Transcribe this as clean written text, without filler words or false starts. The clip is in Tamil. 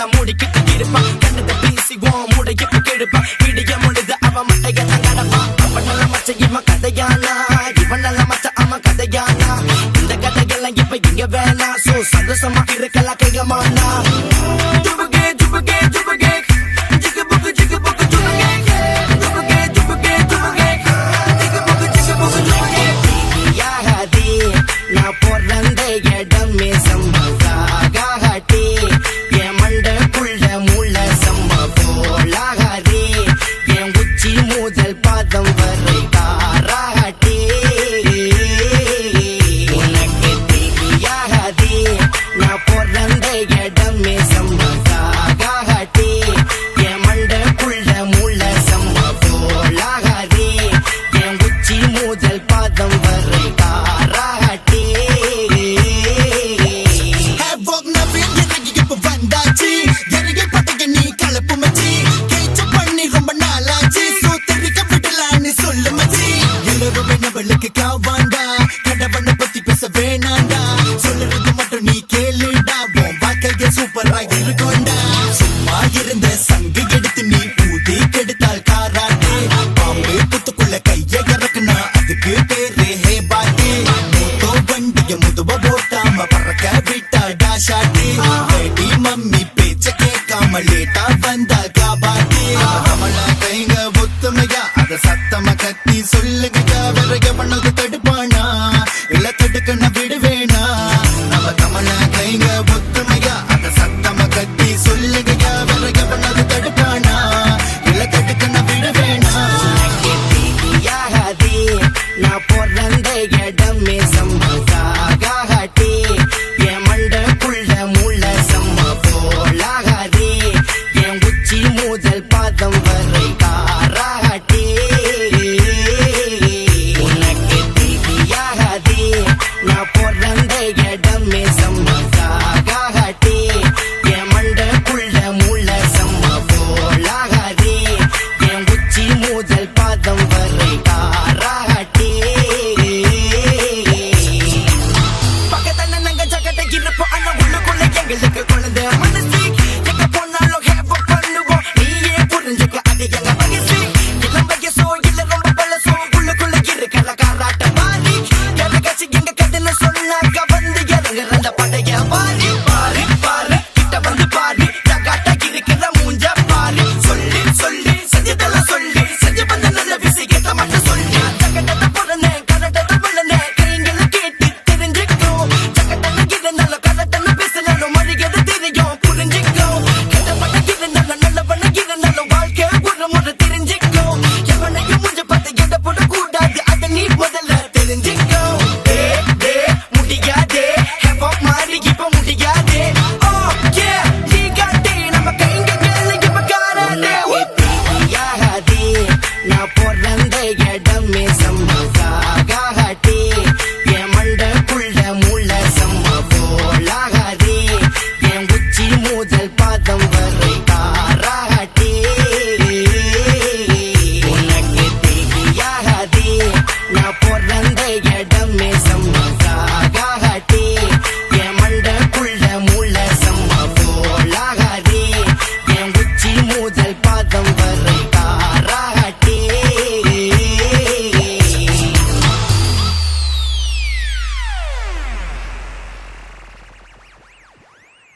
கண்ணெல்லாம் மூடிக்கிட்டு இருப்பான். கண்ணத்தை பேசிவோம் மூடைக்கு கெடுப்பான். விடிய முழுது அவன் மட்டையெல்லாம் கடப்பான். அவன் நல்ல மச்ச இவன் கதையானா, இவன் நல்ல மச்ச அவன் கதையானா. இந்த கதையெல்லாம் இப்ப இங்க வேணாம். சோ சந்தோஷமா இருக்கலாம் கையமானா. ஜுபுகே ஜுபுகே ஜுபுகே ஜிகுபுகு ஜிகுபுகு ஜுபுகே ஜுபுகே ஜுபுகே ஜுபுகே ஜிகுபுகு ஜிகுபுகு ஜுபுகே. யாகதி நான் பிறந்த இடமே சம்மகாகாட்டி என் மண்டக்குள்ள மூல சம்ம போலாகாதே. என் உச்சி முதல் பாதம் வரை காராட்டி உனக்கு தெரியாதே. நான் பிறந்த இடமே சம்மகாகாட்டி என் மண்டக்குள்ள மூல சம்ம போலாகாதே. என் உச்சி முதல் பாதம் வரை காராட்டி. காவாண்டா கடவனை பத்தி பேச வேணாண்டா. சொல்லுறது மட்டும் நீ கேளுடா. உன் வாழ்க்கைய சூப்பரா இருக்கும்டா. சும்மா இருந்த சங்கு எடுத்து நீ ஊதி கெடுத்தால் காராட்டே. பாம்பு புத்துக்குள்ள கைய இறக்குனா அதுக்கு பேரு ஹே பாட்டி. மூத்தோ வண்டிய முதுவ போட்டாம பறக்க விட்டாடா ஷாட்டி. டேடி மம்மி பேச்ச கேட்காம லேட்டா வந்தா காபாட்டி. கமலா கைங்க ஒத்துமையா அத சத்தமா கத்தி சொல்லுங்க. விறக பண்ணது தடுப்பானா இல்ல தடுக்கண்ண விடுவேனா. நம்ம கமலா கைங்க ஒத்துமையா அத சத்தமா கத்தி சொல்லுங்க. விறக பண்ணது தடுப்பானா இல்ல தடுக்கண்ண விடுவேனா. யாகதி நான் பிறந்த இடமே